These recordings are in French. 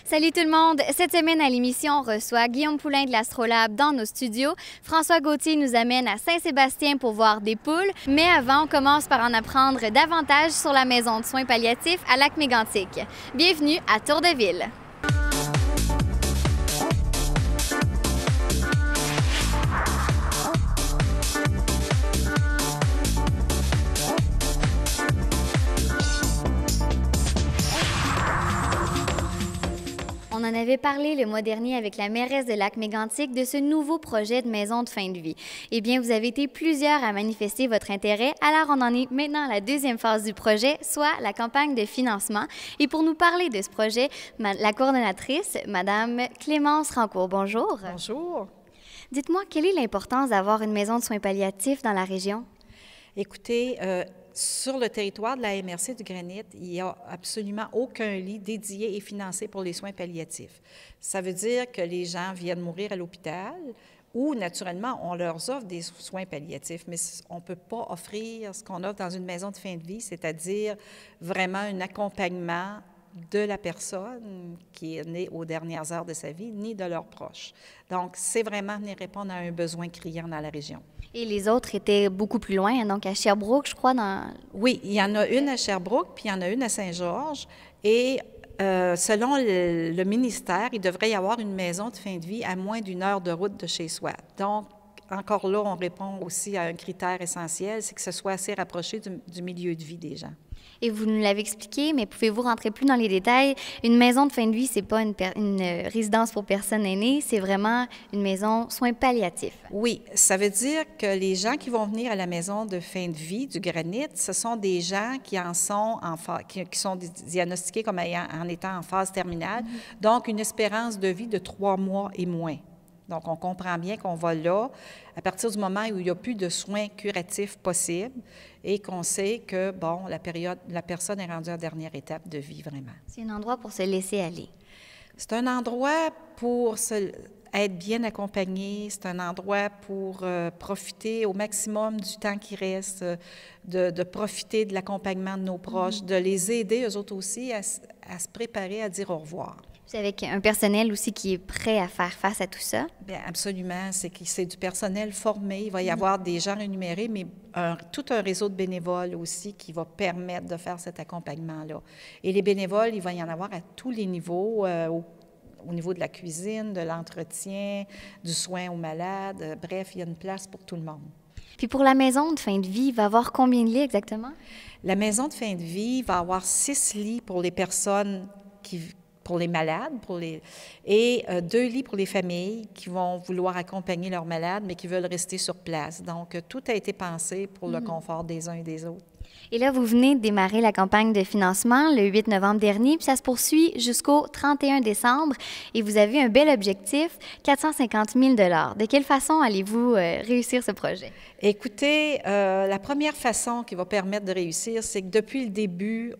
Salut tout le monde! Cette semaine à l'émission, on reçoit Guillaume Poulain de l'Astrolabe dans nos studios. François Gauthier nous amène à Saint-Sébastien pour voir des poules. Mais avant, on commence par en apprendre davantage sur la maison de soins palliatifs à Lac-Mégantic. Bienvenue à Tour de Ville. On en avait parlé le mois dernier avec la mairesse de Lac-Mégantic de ce nouveau projet de maison de fin de vie. Eh bien, vous avez été plusieurs à manifester votre intérêt, alors on en est maintenant à la deuxième phase du projet, soit la campagne de financement. Et pour nous parler de ce projet, la coordonnatrice, Madame Clémence Rancourt. Bonjour. Bonjour. Dites-moi, quelle est l'importance d'avoir une maison de soins palliatifs dans la région? Écoutez, sur le territoire de la MRC du Granit, il n'y a absolument aucun lit dédié et financé pour les soins palliatifs. Ça veut dire que les gens viennent mourir à l'hôpital ou, naturellement, on leur offre des soins palliatifs, mais on ne peut pas offrir ce qu'on offre dans une maison de fin de vie, c'est-à-dire vraiment un accompagnement de la personne qui est née aux dernières heures de sa vie, ni de leurs proches. Donc, c'est vraiment venir répondre à un besoin criant dans la région. Et les autres étaient beaucoup plus loin, donc à Sherbrooke, je crois, dans... Oui, il y en a une à Sherbrooke, puis il y en a une à Saint-Georges. Et selon le ministère, il devrait y avoir une maison de fin de vie à moins d'une heure de route de chez soi. Donc, encore là, on répond aussi à un critère essentiel, c'est que ce soit assez rapproché du milieu de vie des gens. Et vous nous l'avez expliqué, mais pouvez-vous rentrer plus dans les détails? Une maison de fin de vie, c'est pas une résidence pour personnes aînées, c'est vraiment une maison soins palliatifs. Oui, ça veut dire que les gens qui vont venir à la maison de fin de vie du Granit, ce sont des gens qui sont diagnostiqués comme en étant en phase terminale, donc une espérance de vie de 3 mois et moins. Donc, on comprend bien qu'on va là à partir du moment où il n'y a plus de soins curatifs possibles et qu'on sait que, bon, la personne est rendue à la dernière étape de vie, vraiment. C'est un endroit pour se laisser aller. C'est un endroit pour être bien accompagné, c'est un endroit pour profiter au maximum du temps qui reste, de profiter de l'accompagnement de nos proches, de les aider, eux autres aussi, à se préparer à dire au revoir. C'est avec un personnel aussi qui est prêt à faire face à tout ça? Bien, absolument. C'est du personnel formé. Il va y avoir des gens rémunérés, mais tout un réseau de bénévoles aussi qui va permettre de faire cet accompagnement-là. Et les bénévoles, il va y en avoir à tous les niveaux, au niveau de la cuisine, de l'entretien, du soin aux malades. Bref, il y a une place pour tout le monde. Puis pour la maison de fin de vie, il va y avoir combien de lits exactement? La maison de fin de vie va avoir 6 lits pour les personnes pour les malades, et 2 lits pour les familles qui vont vouloir accompagner leurs malades, mais qui veulent rester sur place. Donc, tout a été pensé pour le confort des uns et des autres. Et là, vous venez de démarrer la campagne de financement le 8 novembre dernier, puis ça se poursuit jusqu'au 31 décembre, et vous avez un bel objectif, 450 000 $. De quelle façon allez-vous réussir ce projet? Écoutez, la première façon qui va permettre de réussir, c'est que depuis le début,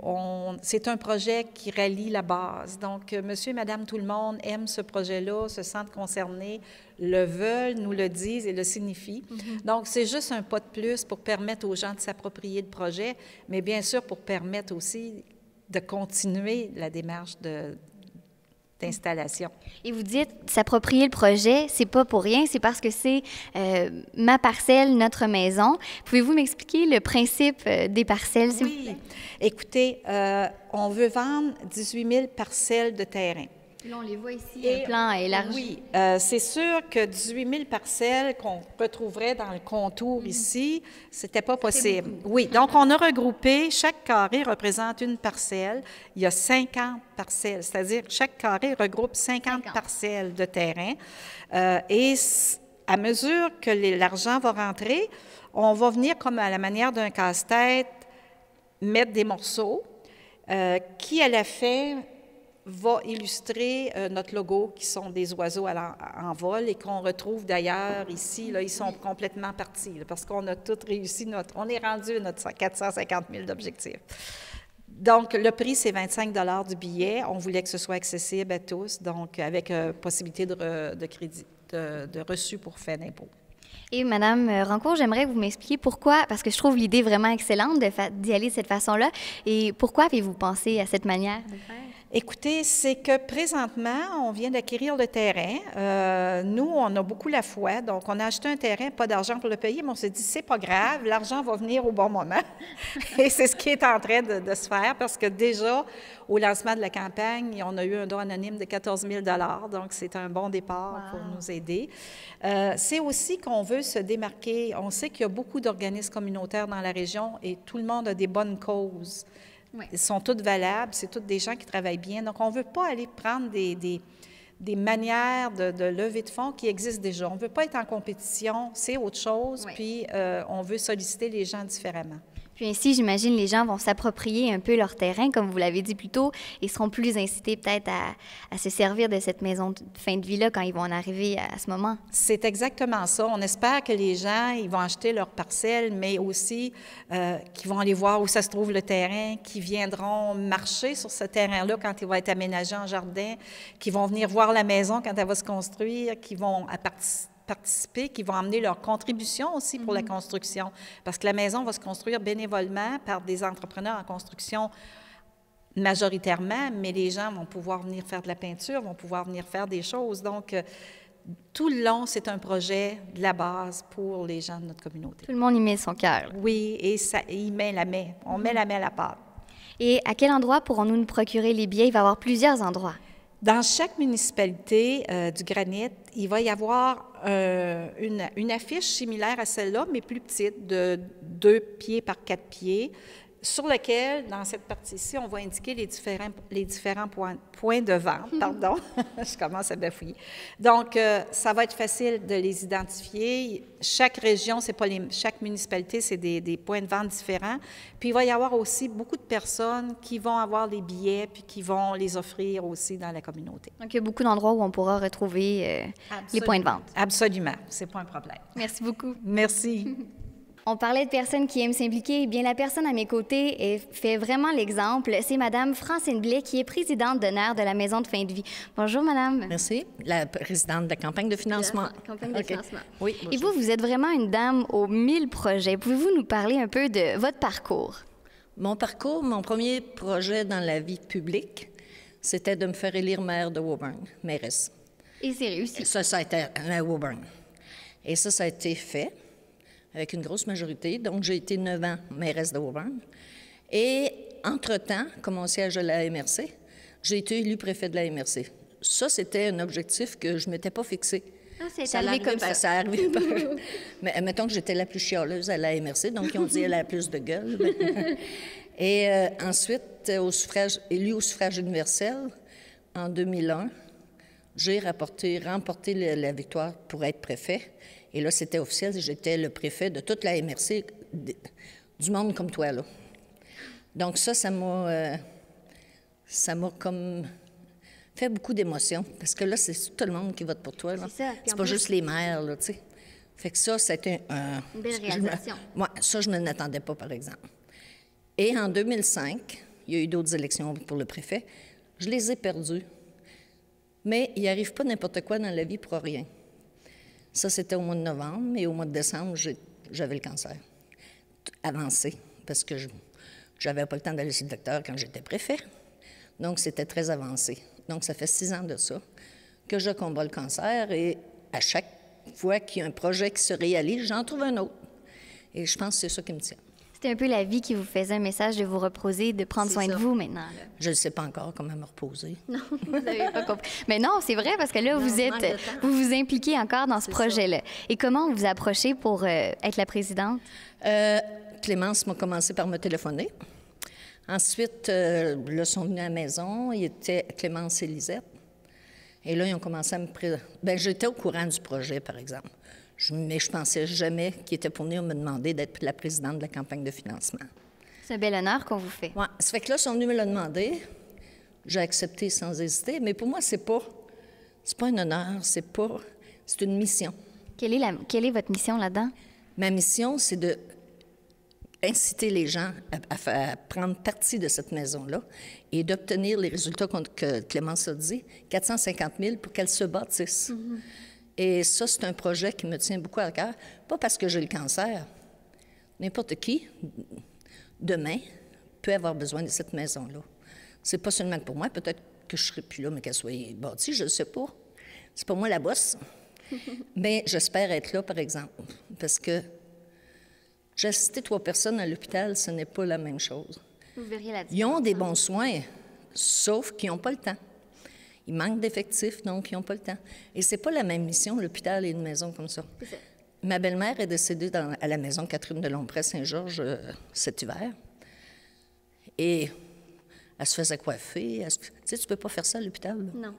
c'est un projet qui rallie la base. Donc, monsieur et madame, tout le monde aime ce projet-là, se sentent concernés, le veulent, nous le disent et le signifient. Donc, c'est juste un pas de plus pour permettre aux gens de s'approprier le projet, mais bien sûr pour permettre aussi de continuer la démarche d'installation. Et vous dites s'approprier le projet, c'est pas pour rien, c'est parce que c'est ma parcelle, notre maison. Pouvez-vous m'expliquer le principe des parcelles, s'il vous plaît? Écoutez, on veut vendre 18 000 parcelles de terrain. Là, on les voit ici, un plan élargi. Oui, c'est sûr que 18 000 parcelles qu'on retrouverait dans le contour ici, c'était pas possible. Oui, donc on a regroupé, chaque carré représente une parcelle. Il y a 50 parcelles, c'est-à-dire chaque carré regroupe 50 parcelles de terrain. Et à mesure que l'argent va rentrer, on va venir comme à la manière d'un casse-tête mettre des morceaux qui, à la fin, va illustrer notre logo, qui sont des oiseaux en vol et qu'on retrouve d'ailleurs ici. Là, ils sont complètement partis là, parce qu'on a tout réussi. On est rendu à notre 450 000 d'objectifs. Donc, le prix, c'est 25 $ du billet. On voulait que ce soit accessible à tous, donc avec possibilité de crédit, de reçu pour frais d'impôt. Et Madame Rancourt, j'aimerais que vous m'expliquiez pourquoi, parce que je trouve l'idée vraiment excellente d'y aller de cette façon-là, et pourquoi avez-vous pensé à cette manière de faire? Écoutez, c'est que présentement, on vient d'acquérir le terrain. Nous, on a beaucoup la foi, donc on a acheté un terrain, pas d'argent pour le payer, mais on s'est dit, c'est pas grave, l'argent va venir au bon moment. Et c'est ce qui est en train de se faire, parce que déjà, au lancement de la campagne, on a eu un don anonyme de 14 000 $, donc c'est un bon départ pour nous aider. C'est aussi qu'on veut se démarquer. On sait qu'il y a beaucoup d'organismes communautaires dans la région et tout le monde a des bonnes causes. Oui. Ils sont toutes valables, c'est toutes des gens qui travaillent bien. Donc, on ne veut pas aller prendre des manières de levée de fonds qui existent déjà. On ne veut pas être en compétition, c'est autre chose, oui. Puis on veut solliciter les gens différemment. Puis ainsi, j'imagine, les gens vont s'approprier un peu leur terrain, comme vous l'avez dit plus tôt, et seront plus incités peut-être à se servir de cette maison de fin de vie-là quand ils vont en arriver à ce moment. C'est exactement ça. On espère que les gens, ils vont acheter leur parcelle, mais aussi qu'ils vont aller voir où ça se trouve le terrain, qu'ils viendront marcher sur ce terrain-là quand il va être aménagé en jardin, qu'ils vont venir voir la maison quand elle va se construire, qu'ils vont participer, qui vont amener leur contribution aussi pour la construction. Parce que la maison va se construire bénévolement par des entrepreneurs en construction majoritairement, mais les gens vont pouvoir venir faire de la peinture, vont pouvoir venir faire des choses. Donc, tout le long, c'est un projet de la base pour les gens de notre communauté. Tout le monde y met son cœur. Oui, et on met la main à la pâte. Et à quel endroit pourrons-nous nous procurer les billets? Il va y avoir plusieurs endroits. Dans chaque municipalité du Granit, il va y avoir une affiche similaire à celle-là, mais plus petite, de 2 pieds par 4 pieds, sur laquelle, dans cette partie-ci, on va indiquer les différents points de vente. Pardon, je commence à bafouiller. Donc, ça va être facile de les identifier. Chaque région, c'est pas chaque municipalité, c'est des points de vente différents. Puis, il va y avoir aussi beaucoup de personnes qui vont avoir les billets puis qui vont les offrir aussi dans la communauté. Donc, il y a beaucoup d'endroits où on pourra retrouver les points de vente. Absolument, c'est pas un problème. Merci beaucoup. Merci. On parlait de personnes qui aiment s'impliquer. Eh bien, la personne à mes côtés fait vraiment l'exemple. C'est Mme Francine Blais, qui est présidente d'honneur de la Maison de fin de vie. Bonjour, Madame. Merci. La présidente de la campagne de financement. La campagne de financement. Oui. Et vous êtes vraiment une dame aux 1000 projets. Pouvez-vous nous parler un peu de votre parcours? Mon parcours, mon premier projet dans la vie publique, c'était de me faire élire maire de Woburn, mairesse. Et c'est réussi. Ça a été à Woburn. Et ça a été fait avec une grosse majorité. Donc, j'ai été 9 ans mairesse de Woburn. Et, entre-temps, comme mon siège de la MRC, j'ai été élue préfet de la MRC. Ça, c'était un objectif que je ne m'étais pas fixé. Ah, c'est arrivé comme ça. Ça arrivé par... Mais mettons que j'étais la plus chialeuse à la MRC, donc ils ont dit elle a la plus de gueule. Et ensuite, élue au suffrage universel, en 2001, j'ai remporté la victoire pour être préfet. Et là, c'était officiel, j'étais le préfet de toute la MRC, du monde comme toi, là. Donc ça m'a comme fait beaucoup d'émotions, parce que là, c'est tout le monde qui vote pour toi, là. C'est ça. C'est pas juste les maires, là, tu sais. Fait que ça, c'était une belle réalisation. Moi, ça, je ne m'attendais pas, par exemple. Et en 2005, il y a eu d'autres élections pour le préfet. Je les ai perdues. Mais il n'arrive pas n'importe quoi dans la vie pour rien. Ça, c'était au mois de novembre, et au mois de décembre, j'avais le cancer avancé, parce que je n'avais pas le temps d'aller chez le docteur quand j'étais préfet. Donc, c'était très avancé. Donc, ça fait 6 ans de ça que je combats le cancer, et à chaque fois qu'il y a un projet qui se réalise, j'en trouve un autre. Et je pense que c'est ça qui me tient. C'était un peu la vie qui vous faisait un message de vous reposer, de prendre soin de vous maintenant. Là. Je ne sais pas encore comment me reposer. Non, vous n'avez pas compris. Mais non, c'est vrai, parce que là, vous vous impliquez encore dans ce projet-là. Et comment vous vous approchez pour être la présidente? Clémence m'a commencé par me téléphoner. Ensuite, là, sont venus à la maison. Il était Clémence et Lisette. Et là, ils ont commencé à me présenter. Bien, j'étais au courant du projet, par exemple. Mais je ne pensais jamais qu'ils étaient pour venir me demander d'être la présidente de la campagne de financement. C'est un bel honneur qu'on vous fait. Oui, ça fait que là, ils sont venus me le demander. J'ai accepté sans hésiter. Mais pour moi, c'est pas un honneur, c'est une mission. Quelle est votre mission là-dedans? Ma mission, c'est de inciter les gens à prendre partie de cette maison-là et d'obtenir les résultats que Clémence a dit, 450 000 pour qu'elle se bâtisse. Mm-hmm. Et ça, c'est un projet qui me tient beaucoup à cœur, pas parce que j'ai le cancer. N'importe qui, demain, peut avoir besoin de cette maison-là. C'est pas seulement pour moi, peut-être que je serai plus là, mais qu'elle soit bâtie, je ne sais pas. C'est pas moi la bosse. Mais j'espère être là, par exemple, parce que j'ai assisté 3 personnes à l'hôpital, ce n'est pas la même chose. Vous verriez la différence. Ils ont des bons soins, sauf qu'ils n'ont pas le temps. Ils manquent d'effectifs, donc ils n'ont pas le temps. Et c'est pas la même mission, l'hôpital et une maison comme ça. C'est ça. Ma belle-mère est décédée à la maison Catherine de Lompré, Saint-Georges, cet hiver. Et elle se faisait coiffer. Tu sais, tu peux pas faire ça à l'hôpital. Là. Non.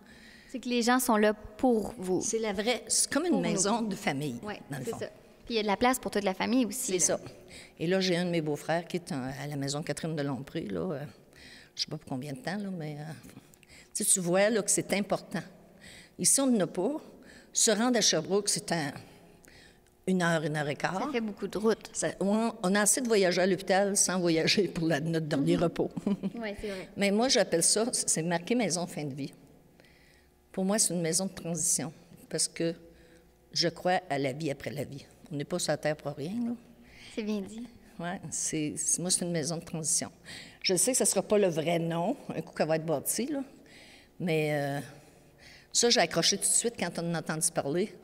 C'est que les gens sont là pour vous. C'est c'est comme une maison de famille, Oui, dans le c'est fond. ça. Puis il y a de la place pour toute la famille aussi. C'est ça. Et là, j'ai un de mes beaux-frères qui est à la maison Catherine de Lompré, là. Je sais pas pour combien de temps, là, mais tu vois là, que c'est important. Ici, on n'en a pas. Se rendre à Sherbrooke, c'est 1 heure et quart. Ça fait beaucoup de route. On a assez de voyager à l'hôpital sans voyager pour notre dernier repos. Oui, c'est vrai. Mais moi, j'appelle ça, c'est marqué maison fin de vie. Pour moi, c'est une maison de transition parce que je crois à la vie après la vie. On n'est pas sur la terre pour rien, là. C'est bien dit. Oui, moi, c'est une maison de transition. Je sais que ce ne sera pas le vrai nom, un coup qu'elle va être bâtie, là. Mais ça, j'ai accroché tout de suite quand on en a entendu parler.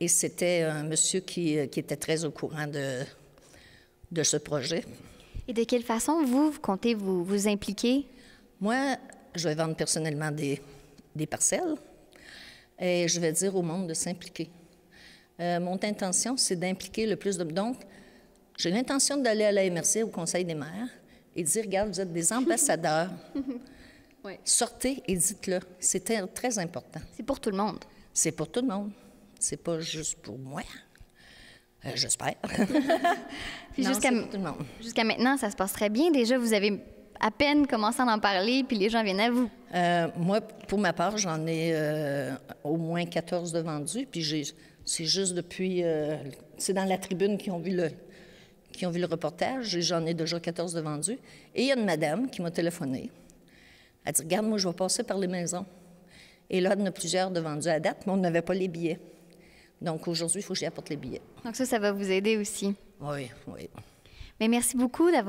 Et c'était un monsieur qui était très au courant de ce projet. Et de quelle façon, vous comptez vous impliquer? Moi, je vais vendre personnellement des parcelles et je vais dire au monde de s'impliquer. Mon intention, c'est d'impliquer le plus de... Donc, j'ai l'intention d'aller à la MRC, au Conseil des maires, et dire, regarde, vous êtes des ambassadeurs. Oui. Sortez et dites-le. C'est très important. C'est pour tout le monde. C'est pour tout le monde. C'est pas juste pour moi. J'espère. Puis Non, c'est pour tout le monde. Jusqu'à maintenant, ça se passe très bien. Déjà, vous avez à peine commencé à en parler, puis les gens viennent à vous. Moi, pour ma part, j'en ai au moins 14 de vendus, puis c'est juste depuis... c'est dans la tribune qui ont vu le reportage, et j'en ai déjà 14 de vendus. Et il y a une madame qui m'a téléphoné. Elle dit, regarde, moi, je vais passer par les maisons. Et là, il y en a plusieurs de vendus à date, mais on n'avait pas les billets. Donc, aujourd'hui, il faut que j'y apporte les billets. Donc ça va vous aider aussi. Oui, oui. Mais merci beaucoup d'être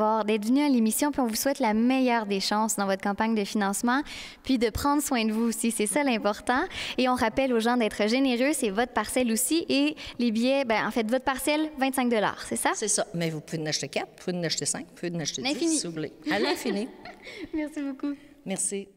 venu à l'émission, puis on vous souhaite la meilleure des chances dans votre campagne de financement, puis de prendre soin de vous aussi, c'est ça l'important. Et on rappelle aux gens d'être généreux, c'est votre parcelle aussi, et les billets, en fait, votre parcelle, 25 $, c'est ça? C'est ça, mais vous pouvez en acheter 4, vous pouvez en acheter 5, vous pouvez en acheter 10, L'infini. si vous voulez. À l'infini. Merci beaucoup. Merci.